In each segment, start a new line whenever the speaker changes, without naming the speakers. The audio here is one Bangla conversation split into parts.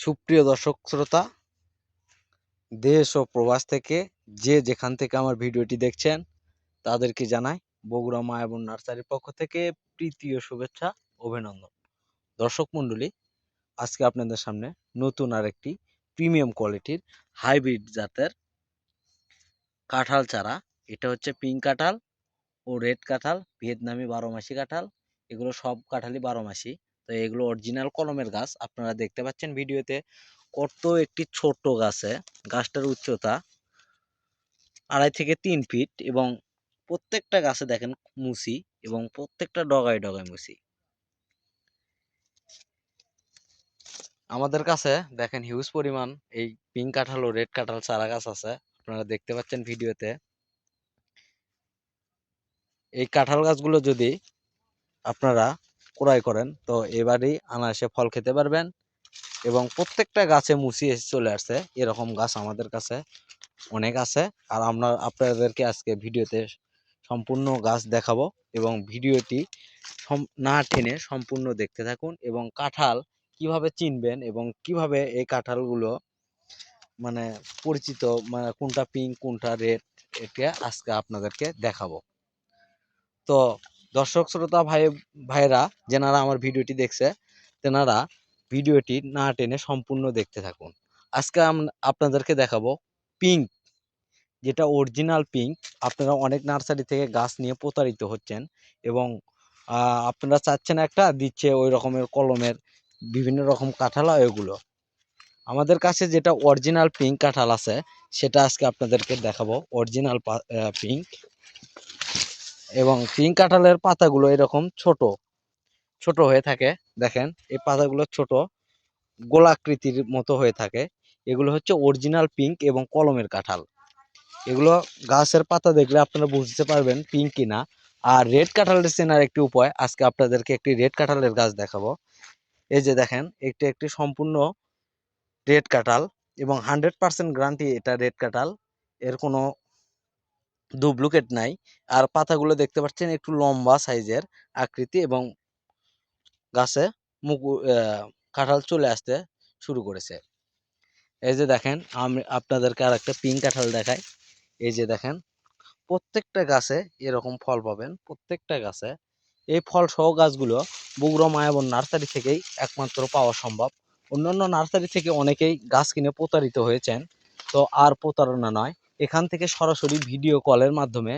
সুপ্রিয় দর্শক শ্রোতা, দেশ ও প্রবাস থেকে যে যেখান থেকে আমার ভিডিওটি দেখছেন তাদেরকে জানাই বগুড়া মায়াবন নার্সারির পক্ষ থেকে প্রীতি ও শুভেচ্ছা, অভিনন্দন। দর্শক মণ্ডলী, আজকে আপনাদের সামনে নতুন আরেকটি প্রিমিয়াম কোয়ালিটির হাইব্রিড জাতের কাঁঠাল চারা। এটা হচ্ছে পিঙ্ক কাঁঠাল ও রেড কাঁঠাল, ভিয়েতনামি 12 মাসি কাঁঠাল। এগুলো সব কাঁঠালই 12 মাসি। তো এগুলো অরিজিনাল কলমের গাছ। আপনারা দেখতে পাচ্ছেন ভিডিওতে কত একটি ছোট্ট গাছে, গাছটার উচ্চতা 2.5 থেকে 3 ফিট এবং প্রত্যেকটা গাছে দেখেন মুসি এবং প্রত্যেকটা ডগায় ডগায় মুসি। আমাদের কাছে দেখেন হিউজ পরিমাণ এই পিঙ্ক কাঁঠাল ও রেড কাঁঠাল চারা গাছ আছে। আপনারা দেখতে পাচ্ছেন ভিডিওতে। এই কাঁঠাল গাছগুলো যদি আপনারা ক্রয় করেন তো এবারই অনায়াসে ফল খেতে পারবেন এবং প্রত্যেকটা গাছে মুসি এসে চলে আসছে। এরকম গাছ আমাদের কাছে অনেক আছে। আর আমরা আপনাদেরকে আজকে ভিডিওতে সম্পূর্ণ গাছ দেখাবো এবং ভিডিওটি না টেনে সম্পূর্ণ দেখতে থাকুন এবং কাঁঠাল কিভাবে চিনবেন এবং কিভাবে এই কাঁঠালগুলো মানে পরিচিত, মানে কোনটা পিঙ্ক কোনটা রেড, এটা আজকে আপনাদেরকে দেখাবো। তো দর্শক শ্রোতা ভাইরা যেনারা আমার ভিডিওটি দেখছে তেনারা ভিডিওটি না টেনে সম্পূর্ণ দেখতে থাকুন। আজকে আপনাদেরকে দেখাবো পিঙ্ক, যেটা অরিজিনাল পিঙ্ক। আপনারা অনেক নার্সারি থেকে গাছ নিয়ে প্রতারিত হচ্ছেন এবং আপনারা চাচ্ছেন একটা, দিচ্ছে ওই রকমের কলমের বিভিন্ন রকম কাঁঠাল হয় ওগুলো। আমাদের কাছে যেটা অরিজিনাল পিঙ্ক কাঁঠাল আছে সেটা আজকে আপনাদেরকে দেখাবো, অরিজিনাল পিঙ্ক। এবং পিঙ্ক কাঁঠালের পাতাগুলো এরকম ছোট ছোট হয়ে থাকে। দেখেন এই পাতাগুলো ছোট গোলাকৃতির মতো হয়ে থাকে। এগুলো হচ্ছে অরিজিনাল পিঙ্ক এবং কলমের কাঁঠাল। এগুলো গাছের পাতা দেখলে আপনারা বুঝতে পারবেন পিঙ্ক কিনা। আর রেড কাঁঠালের চেনার একটি উপায়, আজকে আপনাদেরকে একটি রেড কাঁঠালের গাছ দেখাবো। এই যে দেখেন, একটি সম্পূর্ণ রেড কাঁঠাল এবং 100% গ্যারান্টি এটা রেড কাঁঠাল, এর কোনো ডুপ্লিকেট নাই। আর পাতাগুলো দেখতে পাচ্ছেন একটু লম্বা সাইজের আকৃতি এবং গাছে কাঁঠাল চলে আসতে শুরু করেছে। এই যে দেখেন, আমি আপনাদেরকে আর একটা পিঙ্ক কাঁঠাল দেখাই। এই যে দেখেন, প্রত্যেকটা গাছে এরকম ফল পাবেন, প্রত্যেকটা গাছে। এই ফল সহ গাছগুলো বগুড়া মায়াবন নার্সারি থেকেই একমাত্র পাওয়া সম্ভব। অন্যান্য নার্সারি থেকে অনেকেই গাছ কিনে প্রতারিত হয়েছেন। তো আর প্রতারণা নয়, এখান থেকে সরাসরি ভিডিও কলের মাধ্যমে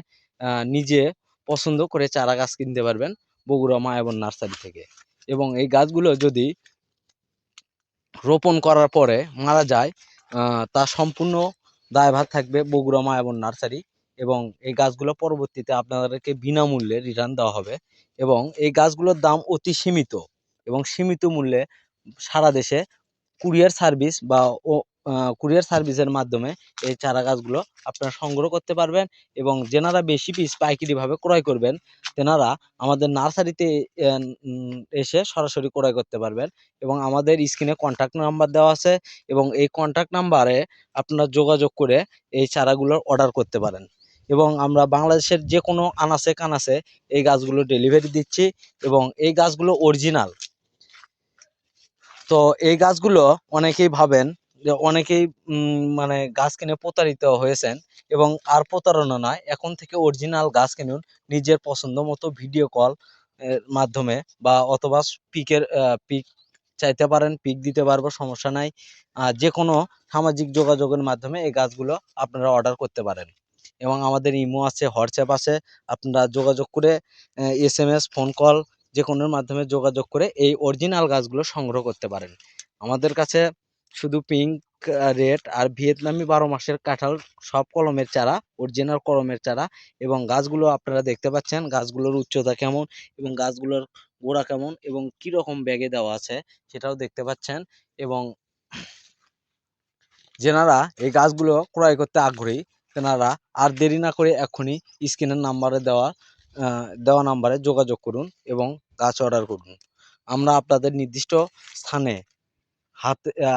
নিজে পছন্দ করে চারা গাছ কিনতে পারবেন বগুড়া মায়াবন নার্সারি থেকে। এবং এই গাছগুলো যদি রোপণ করার পরে মারা যায়, তা সম্পূর্ণ দায়ভার থাকবে বগুড়া মায়াবন নার্সারি। এবং এই গাছগুলো পরবর্তীতে আপনাদেরকে বিনামূল্যে রিটার্ন দেওয়া হবে। এবং এই গাছগুলোর দাম অতি সীমিত এবং সীমিত মূল্যে সারা দেশে কুরিয়ার সার্ভিস বা কুরিয়ার সার্ভিসের মাধ্যমে এই চারা গাছগুলো আপনারা সংগ্রহ করতে পারবেন। এবং যেনারা বেশি পিস পাইকারিভাবে ক্রয় করবেন তেনারা আমাদের নার্সারিতে এসে সরাসরি ক্রয় করতে পারবেন। এবং আমাদের স্ক্রিনে কন্ট্যাক্ট নাম্বার দেওয়া আছে এবং এই কন্ট্যাক্ট নাম্বারে আপনারা যোগাযোগ করে এই চারাগুলোর অর্ডার করতে পারেন। এবং আমরা বাংলাদেশের যে কোনো আনাচে কানাচে এই গাছগুলো ডেলিভারি দিচ্ছি এবং এই গাছগুলো অরিজিনাল। তো এই গাছগুলো অনেকেই ভাবেন যে অনেকেই মানে গাছ কিনে প্রতারিত হয়েছেন এবং আর প্রতারণা নয়, এখন থেকে অরিজিনাল গাছ কিনুন নিজের পছন্দ মতো ভিডিও কল এর মাধ্যমে বা অথবা পিক চাইতে পারেন, পিক দিতে পারবো, সমস্যা নাই। যে কোনো সামাজিক যোগাযোগের মাধ্যমে এই গাছগুলো আপনারা অর্ডার করতে পারেন। এবং আমাদের ইমো আছে, হোয়াটসঅ্যাপ আছে, আপনারা যোগাযোগ করে SMS ফোন কল যে কোনোর মাধ্যমে যোগাযোগ করে এই অরিজিনাল গাছগুলো সংগ্রহ করতে পারেন। আমাদের কাছে শুধু পিঙ্ক, রেড আর ভিয়েতনামি 12 মাসের কাঁঠাল সব কলমের চারা, অরিজিনাল কলমের চারা। এবং গাছগুলো আপনারা দেখতে পাচ্ছেন গাছগুলোর উচ্চতা কেমন এবং গাছগুলোর গোড়া কেমন এবং কি রকম ব্যাগে দেওয়া আছে সেটাও দেখতে পাচ্ছেন। এবং যেনারা এই গাছগুলো ক্রয় করতে আগ্রহী তেনারা আর দেরি না করে এক্ষুনি স্ক্রিনের নাম্বারে দেওয়া নাম্বারে যোগাযোগ করুন এবং গাছ অর্ডার করুন। আমরা আপনাদের নির্দিষ্ট স্থানে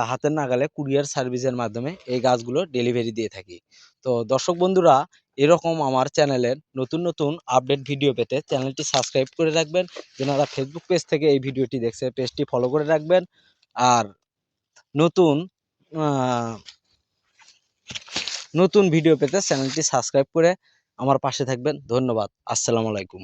হাতের নাগালে কুরিয়ার সার্ভিসের মাধ্যমে এই গাছগুলো ডেলিভারি দিয়ে থাকি। তো দর্শক বন্ধুরা, এরকম আমার চ্যানেলের নতুন নতুন আপডেট ভিডিও পেতে চ্যানেলটি সাবস্ক্রাইব করে রাখবেন। যেনারা ফেসবুক পেজ থেকে এই ভিডিওটি দেখছে পেজটি ফলো করে রাখবেন। আর নতুন নতুন ভিডিও পেতে চ্যানেলটি সাবস্ক্রাইব করে আমার পাশে থাকবেন। ধন্যবাদ। আসসালামু আলাইকুম।